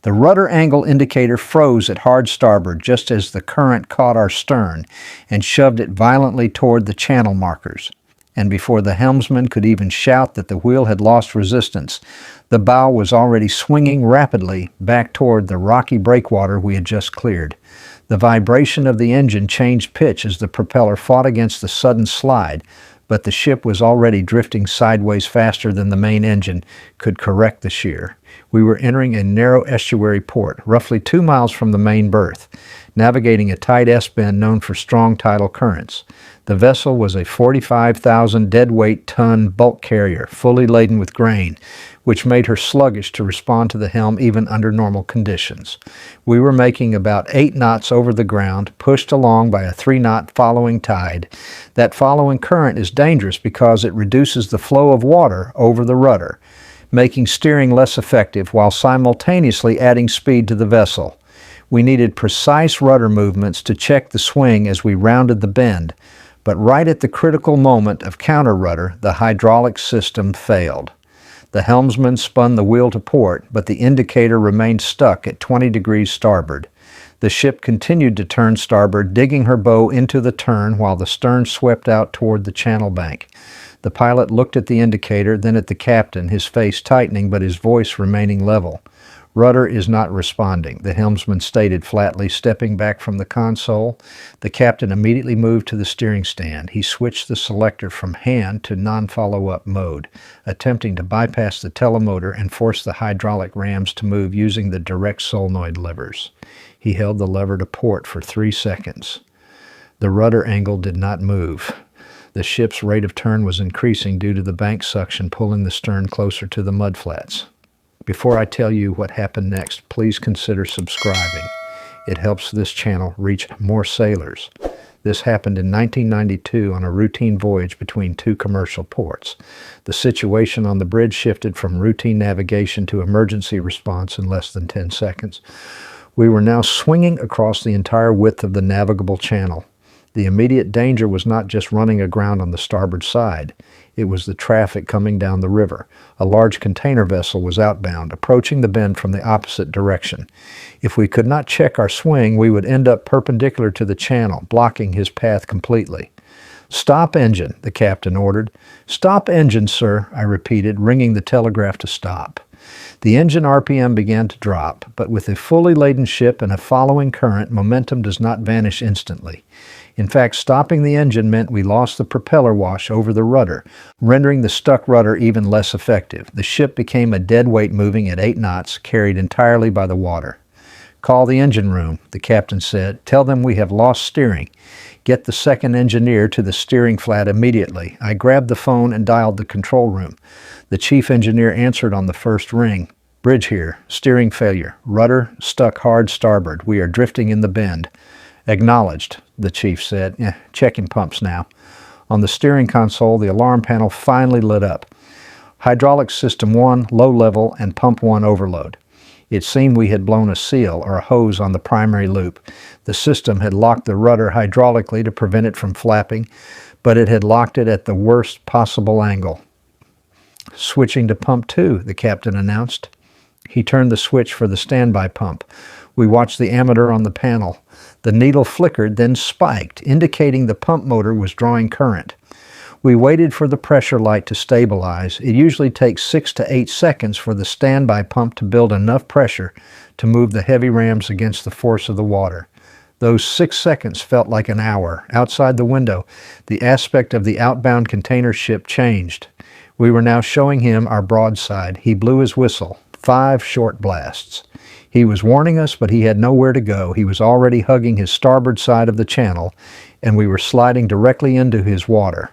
The rudder angle indicator froze at hard starboard just as the current caught our stern and shoved it violently toward the channel markers. And before the helmsman could even shout that the wheel had lost resistance, the bow was already swinging rapidly back toward the rocky breakwater we had just cleared. The vibration of the engine changed pitch as the propeller fought against the sudden slide, but the ship was already drifting sideways faster than the main engine could correct the shear. We were entering a narrow estuary port, roughly 2 miles from the main berth, navigating a tight S-bend known for strong tidal currents. The vessel was a 45,000 deadweight ton bulk carrier, fully laden with grain, which made her sluggish to respond to the helm even under normal conditions. We were making about 8 knots over the ground, pushed along by a 3-knot following tide. That following current is dangerous because it reduces the flow of water over the rudder, making steering less effective while simultaneously adding speed to the vessel. We needed precise rudder movements to check the swing as we rounded the bend, but right at the critical moment of counter rudder, the hydraulic system failed. The helmsman spun the wheel to port, but the indicator remained stuck at 20 degrees starboard. The ship continued to turn starboard, digging her bow into the turn while the stern swept out toward the channel bank. The pilot looked at the indicator, then at the captain, his face tightening but his voice remaining level. "Rudder is not responding," the helmsman stated flatly, stepping back from the console. The captain immediately moved to the steering stand. He switched the selector from hand to non-follow-up mode, attempting to bypass the telemotor and force the hydraulic rams to move using the direct solenoid levers. He held the lever to port for 3 seconds. The rudder angle did not move. The ship's rate of turn was increasing due to the bank suction pulling the stern closer to the mudflats. Before I tell you what happened next, please consider subscribing. It helps this channel reach more sailors. This happened in 1992 on a routine voyage between 2 commercial ports. The situation on the bridge shifted from routine navigation to emergency response in less than 10 seconds. We were now swinging across the entire width of the navigable channel. The immediate danger was not just running aground on the starboard side. It was the traffic coming down the river. A large container vessel was outbound, approaching the bend from the opposite direction. If we could not check our swing, we would end up perpendicular to the channel, blocking his path completely. "Stop engine," the captain ordered. "Stop engine, sir," I repeated, ringing the telegraph to stop. The engine RPM began to drop, but with a fully laden ship and a following current, momentum does not vanish instantly. In fact, stopping the engine meant we lost the propeller wash over the rudder, rendering the stuck rudder even less effective. The ship became a dead weight moving at 8 knots, carried entirely by the water. "Call the engine room," the captain said. "Tell them we have lost steering. Get the second engineer to the steering flat immediately." I grabbed the phone and dialed the control room. The chief engineer answered on the first ring. "Bridge here. Steering failure. Rudder stuck hard starboard. We are drifting in the bend." "Acknowledged," the chief said. Checking pumps now." On the steering console, the alarm panel finally lit up. Hydraulic system 1, low level, and pump 1 overload. It seemed we had blown a seal or a hose on the primary loop. The system had locked the rudder hydraulically to prevent it from flapping, but it had locked it at the worst possible angle. "Switching to pump 2, the captain announced. He turned the switch for the standby pump. We watched the ammeter on the panel. The needle flickered, then spiked, indicating the pump motor was drawing current. We waited for the pressure light to stabilize. It usually takes 6 to 8 seconds for the standby pump to build enough pressure to move the heavy rams against the force of the water. Those 6 seconds felt like an hour. Outside the window, the aspect of the outbound container ship changed. We were now showing him our broadside. He blew his whistle. 5 short blasts. He was warning us, but he had nowhere to go. He was already hugging his starboard side of the channel, and we were sliding directly into his water.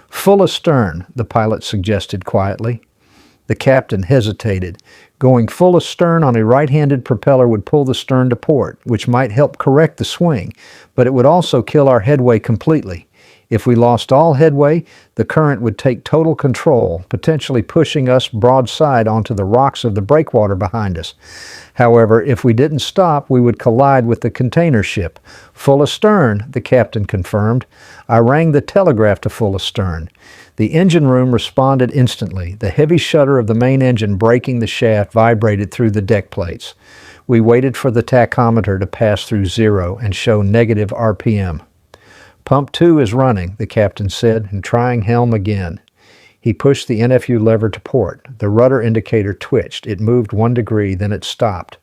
"Full astern," the pilot suggested quietly. The captain hesitated. Going full astern on a right-handed propeller would pull the stern to port, which might help correct the swing, but it would also kill our headway completely. If we lost all headway, the current would take total control, potentially pushing us broadside onto the rocks of the breakwater behind us. However, if we didn't stop, we would collide with the container ship. "Full astern," the captain confirmed. I rang the telegraph to full astern. The engine room responded instantly. The heavy shutter of the main engine breaking the shaft vibrated through the deck plates. We waited for the tachometer to pass through 0 and show negative RPM. "Pump 2 is running," the captain said, and trying helm again. He pushed the NFU lever to port. The rudder indicator twitched. It moved 1 degree, then it stopped.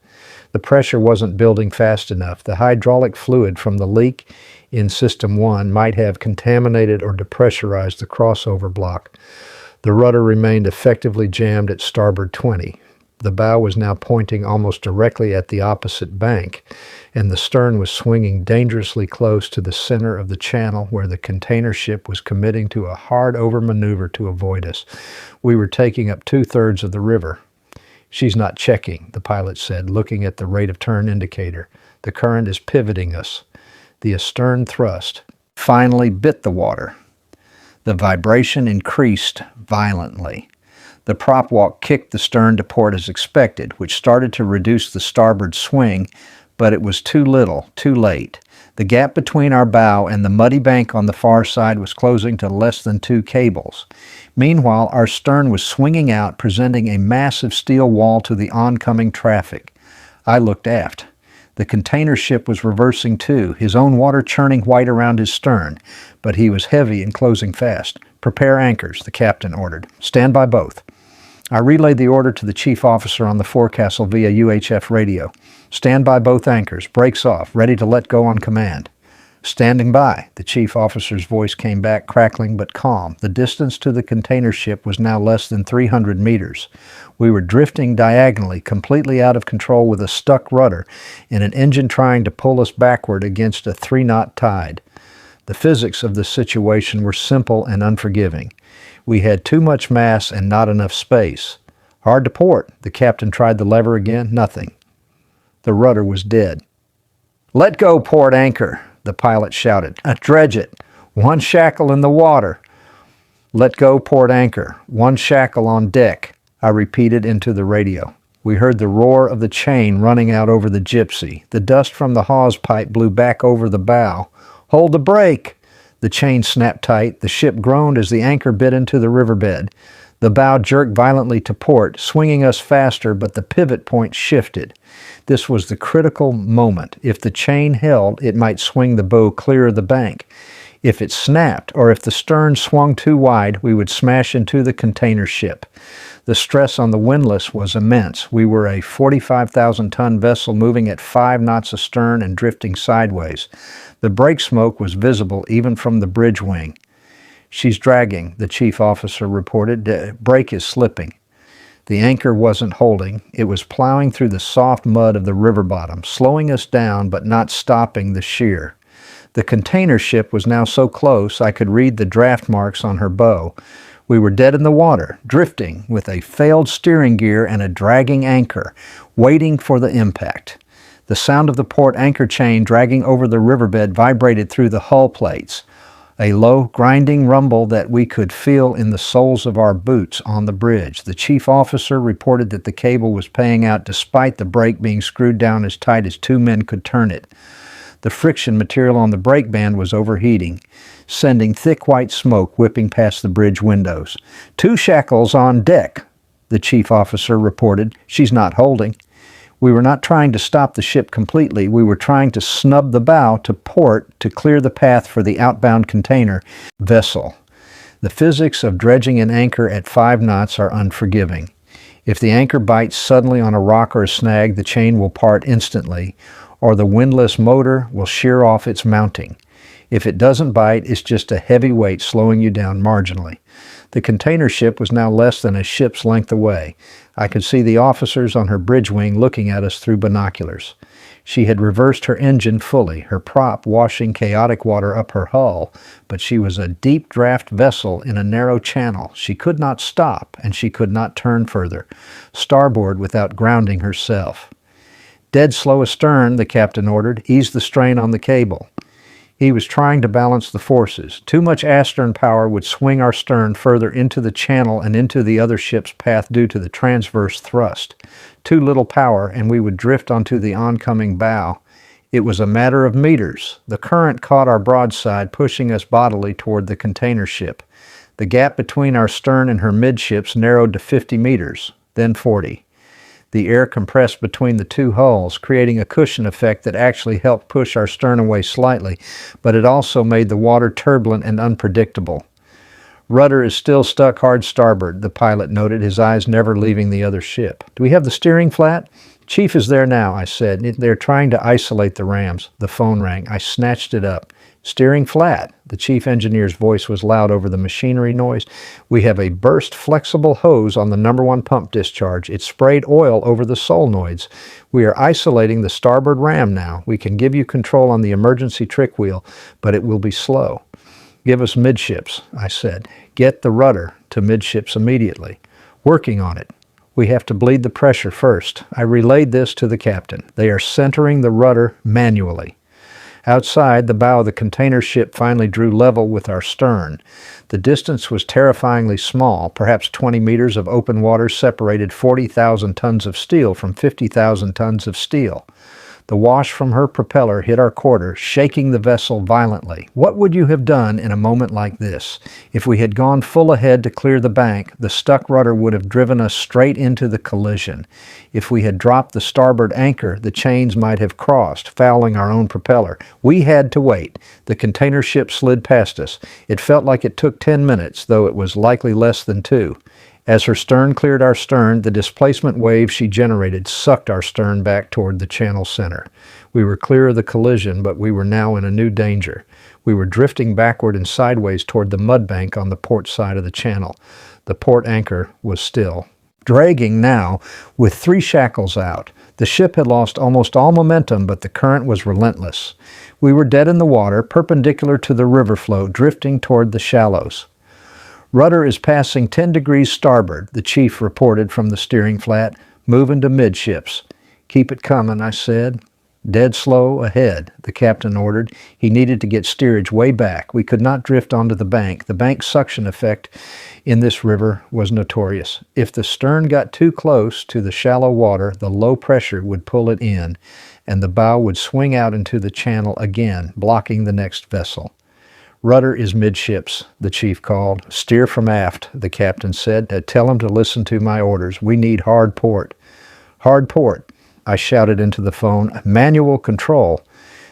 The pressure wasn't building fast enough. The hydraulic fluid from the leak in System 1 might have contaminated or depressurized the crossover block. The rudder remained effectively jammed at starboard 20. The bow was now pointing almost directly at the opposite bank, and the stern was swinging dangerously close to the center of the channel where the container ship was committing to a hard-over maneuver to avoid us. We were taking up 2/3 of the river. "She's not checking," the pilot said, looking at the rate of turn indicator. "The current is pivoting us." The astern thrust finally bit the water. The vibration increased violently. The prop walk kicked the stern to port as expected, which started to reduce the starboard swing, but it was too little, too late. The gap between our bow and the muddy bank on the far side was closing to less than 2 cables. Meanwhile, our stern was swinging out, presenting a massive steel wall to the oncoming traffic. I looked aft. The container ship was reversing too, his own water churning white around his stern, but he was heavy and closing fast. "Prepare anchors," the captain ordered. "Stand by both." I relayed the order to the chief officer on the forecastle via UHF radio. "Stand by both anchors, brakes off, ready to let go on command." "Standing by," the chief officer's voice came back, crackling but calm. The distance to the container ship was now less than 300 meters. We were drifting diagonally, completely out of control with a stuck rudder and an engine trying to pull us backward against a 3-knot tide. The physics of the situation were simple and unforgiving. We had too much mass and not enough space. "Hard to port." The captain tried the lever again. Nothing. The rudder was dead. "Let go port anchor," the pilot shouted. "Dredge it. 1 shackle in the water." "Let go port anchor. 1 shackle on deck," I repeated into the radio. We heard the roar of the chain running out over the Gypsy. The dust from the hawse pipe blew back over the bow. "Hold the brake!" The chain snapped tight. The ship groaned as the anchor bit into the riverbed. The bow jerked violently to port, swinging us faster, but the pivot point shifted. This was the critical moment. If the chain held, it might swing the bow clear of the bank. If it snapped, or if the stern swung too wide, we would smash into the container ship. The stress on the windlass was immense. We were a 45,000-ton vessel moving at 5 knots astern and drifting sideways. The brake smoke was visible even from the bridge wing. "She's dragging," the chief officer reported. "The brake is slipping." The anchor wasn't holding. It was plowing through the soft mud of the river bottom, slowing us down but not stopping the shear. The container ship was now so close I could read the draft marks on her bow. We were dead in the water, drifting with a failed steering gear and a dragging anchor, waiting for the impact. The sound of the port anchor chain dragging over the riverbed vibrated through the hull plates, a low, grinding rumble that we could feel in the soles of our boots on the bridge. The chief officer reported that the cable was paying out despite the brake being screwed down as tight as 2 men could turn it. The friction material on the brake band was overheating, sending thick white smoke whipping past the bridge windows. 2 shackles on deck, the chief officer reported. "She's not holding." We were not trying to stop the ship completely. We were trying to snub the bow to port to clear the path for the outbound container vessel. The physics of dredging an anchor at 5 knots are unforgiving. If the anchor bites suddenly on a rock or a snag, the chain will part instantly, or the windlass motor will shear off its mounting. If it doesn't bite, it's just a heavy weight slowing you down marginally. The container ship was now less than a ship's length away. I could see the officers on her bridge wing looking at us through binoculars. She had reversed her engine fully, her prop washing chaotic water up her hull, but she was a deep draft vessel in a narrow channel. She could not stop, and she could not turn further, starboard without grounding herself. "Dead slow astern," the captain ordered. "Ease the strain on the cable." He was trying to balance the forces. Too much astern power would swing our stern further into the channel and into the other ship's path due to the transverse thrust. Too little power, and we would drift onto the oncoming bow. It was a matter of meters. The current caught our broadside, pushing us bodily toward the container ship. The gap between our stern and her midships narrowed to 50 meters, then 40. The air compressed between the two hulls, creating a cushion effect that actually helped push our stern away slightly, but it also made the water turbulent and unpredictable. Rudder is still stuck hard starboard, the pilot noted, his eyes never leaving the other ship. Do we have the steering flat? Chief is there now, I said. They're trying to isolate the rams. The phone rang. I snatched it up. Steering flat. The chief engineer's voice was loud over the machinery noise. We have a burst flexible hose on the number 1 pump discharge. It sprayed oil over the solenoids. We are isolating the starboard ram now. We can give you control on the emergency trick wheel, but it will be slow. Give us midships, I said. Get the rudder to midships immediately. Working on it. We have to bleed the pressure first. I relayed this to the captain. They are centering the rudder manually. Outside, the bow of the container ship finally drew level with our stern. The distance was terrifyingly small. Perhaps 20 meters of open water separated 40,000 tons of steel from 50,000 tons of steel. The wash from her propeller hit our quarter, shaking the vessel violently. What would you have done in a moment like this? If we had gone full ahead to clear the bank, the stuck rudder would have driven us straight into the collision. If we had dropped the starboard anchor, the chains might have crossed, fouling our own propeller. We had to wait. The container ship slid past us. It felt like it took 10 minutes, though it was likely less than 2. As her stern cleared our stern, the displacement wave she generated sucked our stern back toward the channel center. We were clear of the collision, but we were now in a new danger. We were drifting backward and sideways toward the mudbank on the port side of the channel. The port anchor was still. Dragging now, with 3 shackles out. The ship had lost almost all momentum, but the current was relentless. We were dead in the water, perpendicular to the river flow, drifting toward the shallows. Rudder is passing 10 degrees starboard, the chief reported from the steering flat, moving to midships. Keep it coming, I said. Dead slow ahead, the captain ordered. He needed to get steerage way back. We could not drift onto the bank. The bank suction effect in this river was notorious. If the stern got too close to the shallow water, the low pressure would pull it in, and the bow would swing out into the channel again, blocking the next vessel. Rudder is midships, the chief called. Steer from aft, the captain said. Tell him to listen to my orders. We need hard port. Hard port, I shouted into the phone. Manual control.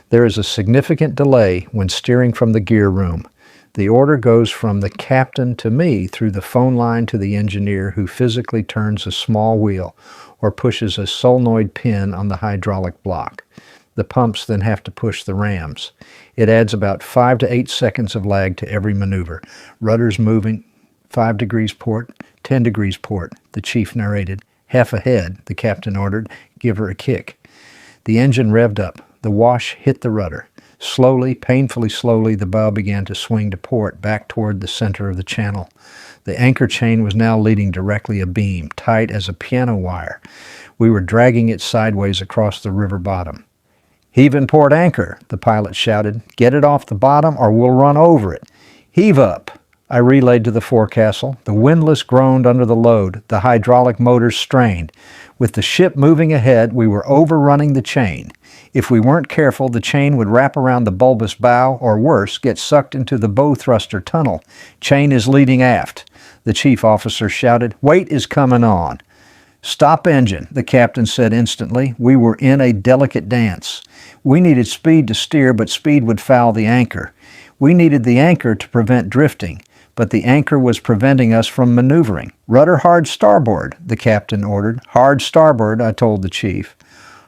There is a significant delay when steering from the gear room. The order goes from the captain to me through the phone line to the engineer who physically turns a small wheel or pushes a solenoid pin on the hydraulic block. The pumps then have to push the rams. It adds about 5 to 8 seconds of lag to every maneuver. Rudder's moving, 5 degrees port, 10 degrees port, the chief narrated. Half ahead, the captain ordered. Give her a kick. The engine revved up. The wash hit the rudder. Slowly, painfully slowly, the bow began to swing to port, back toward the center of the channel. The anchor chain was now leading directly abeam, tight as a piano wire. We were dragging it sideways across the river bottom. Heave in port anchor, the pilot shouted. Get it off the bottom or we'll run over it. Heave up, I relayed to the forecastle. The windlass groaned under the load. The hydraulic motors strained. With the ship moving ahead, we were overrunning the chain. If we weren't careful, the chain would wrap around the bulbous bow, or worse, get sucked into the bow thruster tunnel. Chain is leading aft, the chief officer shouted. Weight is coming on. Stop engine, the captain said instantly. We were in a delicate dance. We needed speed to steer, but speed would foul the anchor. We needed the anchor to prevent drifting, but the anchor was preventing us from maneuvering. Rudder hard starboard, the captain ordered. Hard starboard, I told the chief.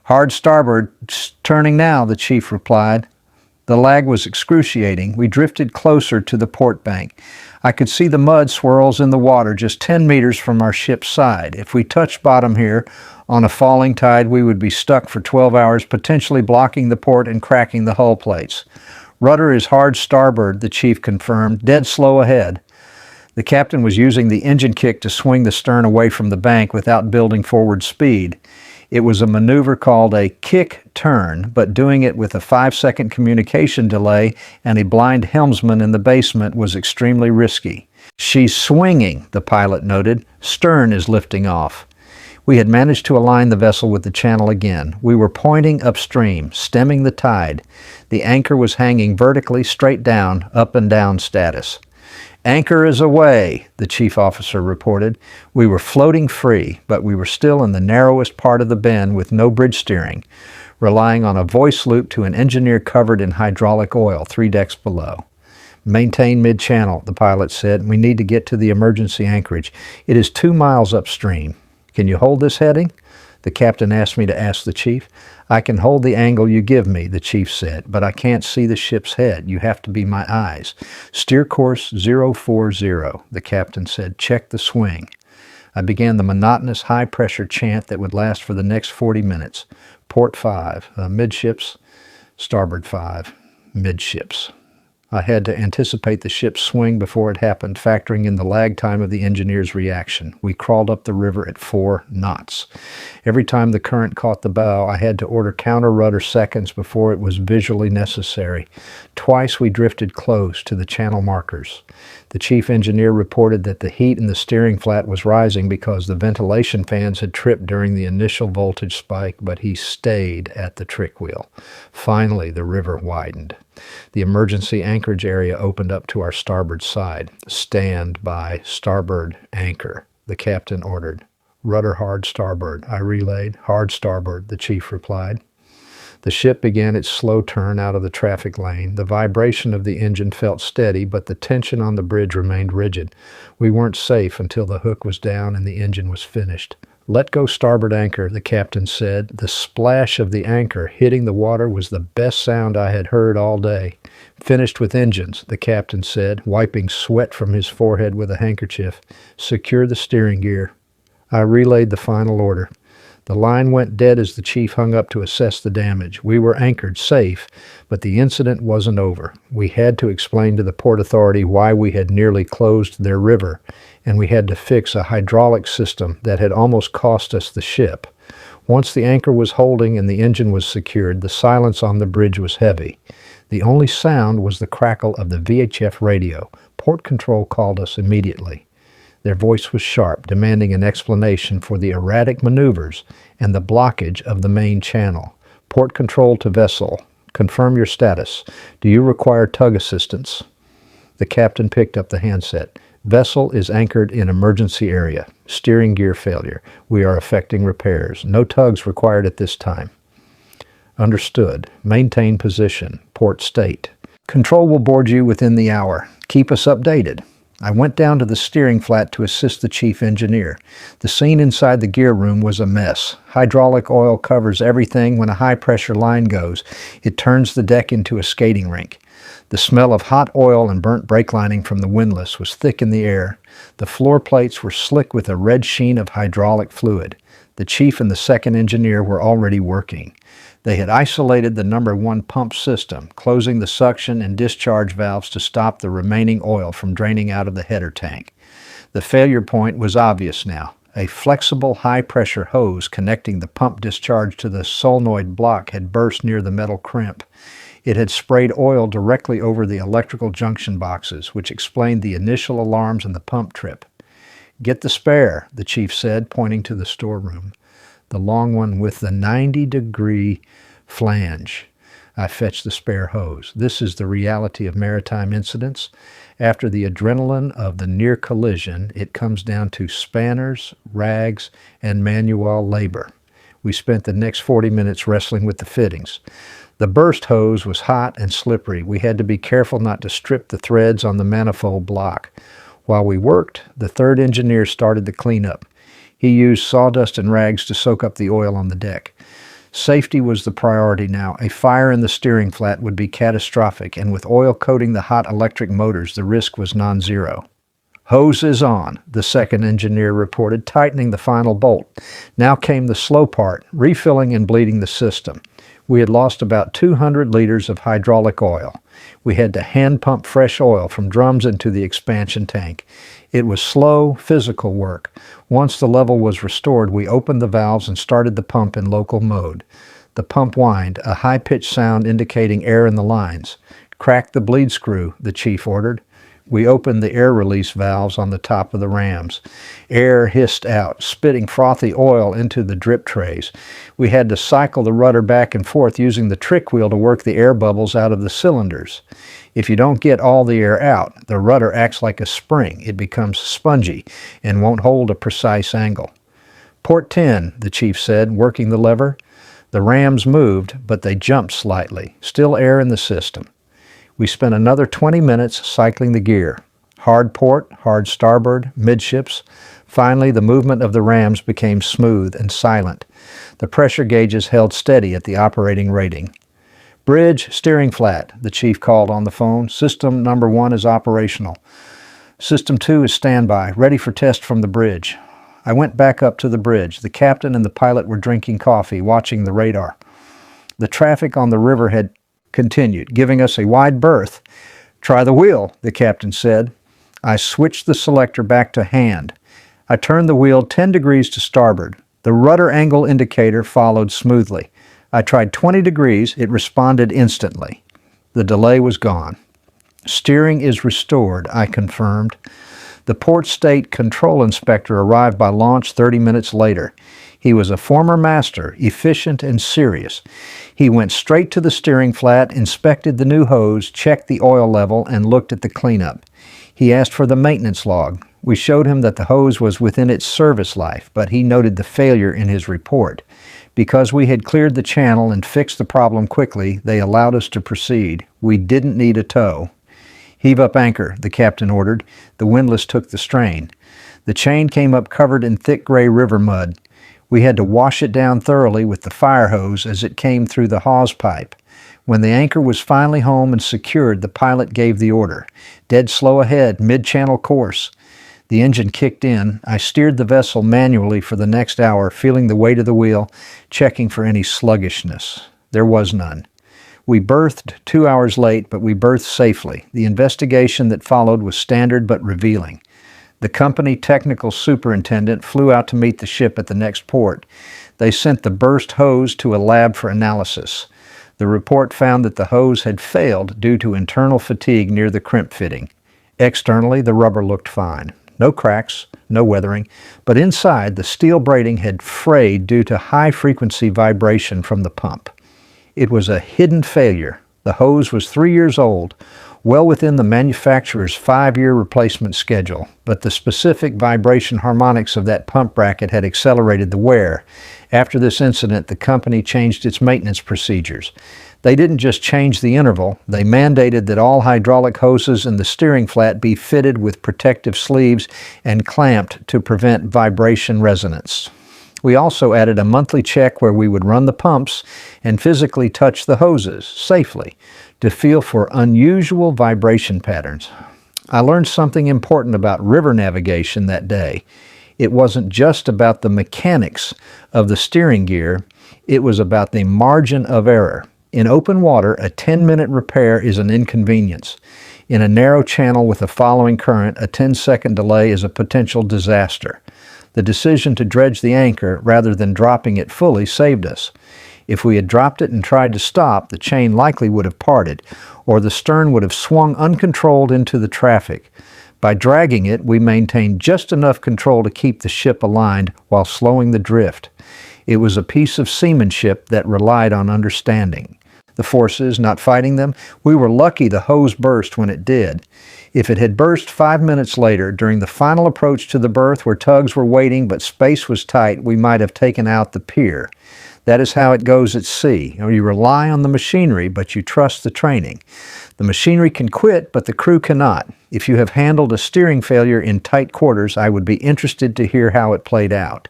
Hard starboard, turning now, the chief replied. The lag was excruciating. We drifted closer to the port bank. I could see the mud swirls in the water just 10 meters from our ship's side. If we touched bottom here on a falling tide, we would be stuck for 12 hours, potentially blocking the port and cracking the hull plates. Rudder is hard starboard, the chief confirmed, dead slow ahead. The captain was using the engine kick to swing the stern away from the bank without building forward speed. It was a maneuver called a kick turn, but doing it with a 5-second communication delay and a blind helmsman in the basement was extremely risky. She's swinging, the pilot noted. Stern is lifting off. We had managed to align the vessel with the channel again. We were pointing upstream, stemming the tide. The anchor was hanging vertically straight down, up and down status. "Anchor is aweigh," the chief officer reported. We were floating free, but we were still in the narrowest part of the bend with no bridge steering, relying on a voice loop to an engineer covered in hydraulic oil 3 decks below. "Maintain mid-channel," the pilot said. "We need to get to the emergency anchorage. It is 2 miles upstream. Can you hold this heading?" The captain asked me to ask the chief. "I can hold the angle you give me," the chief said, "but I can't see the ship's head. You have to be my eyes." "Steer course 040, the captain said. "Check the swing." I began the monotonous high-pressure chant that would last for the next 40 minutes. Port 5, midships, starboard 5, midships. I had to anticipate the ship's swing before it happened, factoring in the lag time of the engineer's reaction. We crawled up the river at 4 knots. Every time the current caught the bow, I had to order counter-rudder seconds before it was visually necessary. Twice we drifted close to the channel markers. The chief engineer reported that the heat in the steering flat was rising because the ventilation fans had tripped during the initial voltage spike, but he stayed at the trick wheel. Finally, the river widened. The emergency anchorage area opened up to our starboard side. "Stand by starboard anchor," the captain ordered. "Rudder hard starboard," I relayed. "Hard starboard," the chief replied. The ship began its slow turn out of the traffic lane. The vibration of the engine felt steady, but the tension on the bridge remained rigid. We weren't safe until the hook was down and the engine was finished. "Let go starboard anchor," the captain said. The splash of the anchor hitting the water was the best sound I had heard all day. "Finished with engines," the captain said, wiping sweat from his forehead with a handkerchief. "Secure the steering gear." I relayed the final order. The line went dead as the chief hung up to assess the damage. We were anchored safe, but the incident wasn't over. We had to explain to the Port Authority why we had nearly closed their river, and we had to fix a hydraulic system that had almost cost us the ship. Once the anchor was holding and the engine was secured, the silence on the bridge was heavy. The only sound was the crackle of the VHF radio. Port Control called us immediately. Their voice was sharp, demanding an explanation for the erratic maneuvers and the blockage of the main channel. "Port Control to vessel. Confirm your status. Do you require tug assistance?" The captain picked up the handset. "Vessel is anchored in emergency area. Steering gear failure. We are effecting repairs. No tugs required at this time." "Understood. Maintain position. Port state. Control will board you within the hour. Keep us updated." I went down to the steering flat to assist the chief engineer. The scene inside the gear room was a mess. Hydraulic oil covers everything. When a high-pressure line goes, it turns the deck into a skating rink. The smell of hot oil and burnt brake lining from the windlass was thick in the air. The floor plates were slick with a red sheen of hydraulic fluid. The chief and the second engineer were already working. They had isolated the number 1 pump system, closing the suction and discharge valves to stop the remaining oil from draining out of the header tank. The failure point was obvious now. A flexible high-pressure hose connecting the pump discharge to the solenoid block had burst near the metal crimp. It had sprayed oil directly over the electrical junction boxes, which explained the initial alarms and the pump trip. "Get the spare," the chief said, pointing to the storeroom. "The long one with the 90-degree flange." I fetched the spare hose. This is the reality of maritime incidents. After the adrenaline of the near collision, it comes down to spanners, rags, and manual labor. We spent the next 40 minutes wrestling with the fittings. The burst hose was hot and slippery. We had to be careful not to strip the threads on the manifold block. While we worked, the third engineer started the cleanup. He used sawdust and rags to soak up the oil on the deck. Safety was the priority now. A fire in the steering flat would be catastrophic, and with oil coating the hot electric motors, the risk was non-zero. "Hose is on," the second engineer reported, tightening the final bolt. Now came the slow part, refilling and bleeding the system. We had lost about 200 liters of hydraulic oil. We had to hand pump fresh oil from drums into the expansion tank. It was slow, physical work. Once the level was restored, we opened the valves and started the pump in local mode. The pump whined, a high-pitched sound indicating air in the lines. "Crack the bleed screw," the chief ordered. We opened the air release valves on the top of the rams. Air hissed out, spitting frothy oil into the drip trays. We had to cycle the rudder back and forth using the trick wheel to work the air bubbles out of the cylinders. If you don't get all the air out, the rudder acts like a spring. It becomes spongy and won't hold a precise angle. "Port 10, the chief said, working the lever. The rams moved, but they jumped slightly. Still air in the system. We spent another 20 minutes cycling the gear. Hard port, hard starboard, midships. Finally, the movement of the rams became smooth and silent. The pressure gauges held steady at the operating rating. "Bridge, steering flat," the chief called on the phone. "System number 1 is operational. System 2 is standby, ready for test from the bridge." I went back up to the bridge. The captain and the pilot were drinking coffee, watching the radar. The traffic on the river had continued, giving us a wide berth. "Try the wheel," the captain said. I switched the selector back to hand. I turned the wheel 10 degrees to starboard. The rudder angle indicator followed smoothly. I tried 20 degrees. It responded instantly. The delay was gone. "Steering is restored," I confirmed. The Port State Control Inspector arrived by launch 30 minutes later. He was a former master, efficient and serious. He went straight to the steering flat, inspected the new hose, checked the oil level, and looked at the cleanup. He asked for the maintenance log. We showed him that the hose was within its service life, but he noted the failure in his report. Because we had cleared the channel and fixed the problem quickly, they allowed us to proceed. We didn't need a tow. "Heave up anchor," the captain ordered. The windlass took the strain. The chain came up covered in thick gray river mud. We had to wash it down thoroughly with the fire hose as it came through the hawse pipe. When the anchor was finally home and secured, the pilot gave the order. "Dead slow ahead, mid-channel course." The engine kicked in. I steered the vessel manually for the next hour, feeling the weight of the wheel, checking for any sluggishness. There was none. We berthed 2 hours late, but we berthed safely. The investigation that followed was standard but revealing. The company technical superintendent flew out to meet the ship at the next port. They sent the burst hose to a lab for analysis. The report found that the hose had failed due to internal fatigue near the crimp fitting. Externally, the rubber looked fine. No cracks, no weathering, but inside, the steel braiding had frayed due to high-frequency vibration from the pump. It was a hidden failure. The hose was 3 years old, well within the manufacturer's 5-year replacement schedule, but the specific vibration harmonics of that pump bracket had accelerated the wear. After this incident, the company changed its maintenance procedures. They didn't just change the interval, they mandated that all hydraulic hoses in the steering flat be fitted with protective sleeves and clamped to prevent vibration resonance. We also added a monthly check where we would run the pumps and physically touch the hoses safely to feel for unusual vibration patterns. I learned something important about river navigation that day. It wasn't just about the mechanics of the steering gear, it was about the margin of error. In open water, a 10-minute repair is an inconvenience. In a narrow channel with a following current, a 10-second delay is a potential disaster. The decision to dredge the anchor rather than dropping it fully saved us. If we had dropped it and tried to stop, the chain likely would have parted, or the stern would have swung uncontrolled into the traffic. By dragging it, we maintained just enough control to keep the ship aligned while slowing the drift. It was a piece of seamanship that relied on understanding the forces, not fighting them. We were lucky the hose burst when it did. If it had burst 5 minutes later, during the final approach to the berth where tugs were waiting but space was tight, we might have taken out the pier. That is how it goes at sea. You rely on the machinery, but you trust the training. The machinery can quit, but the crew cannot. If you have handled a steering failure in tight quarters, I would be interested to hear how it played out.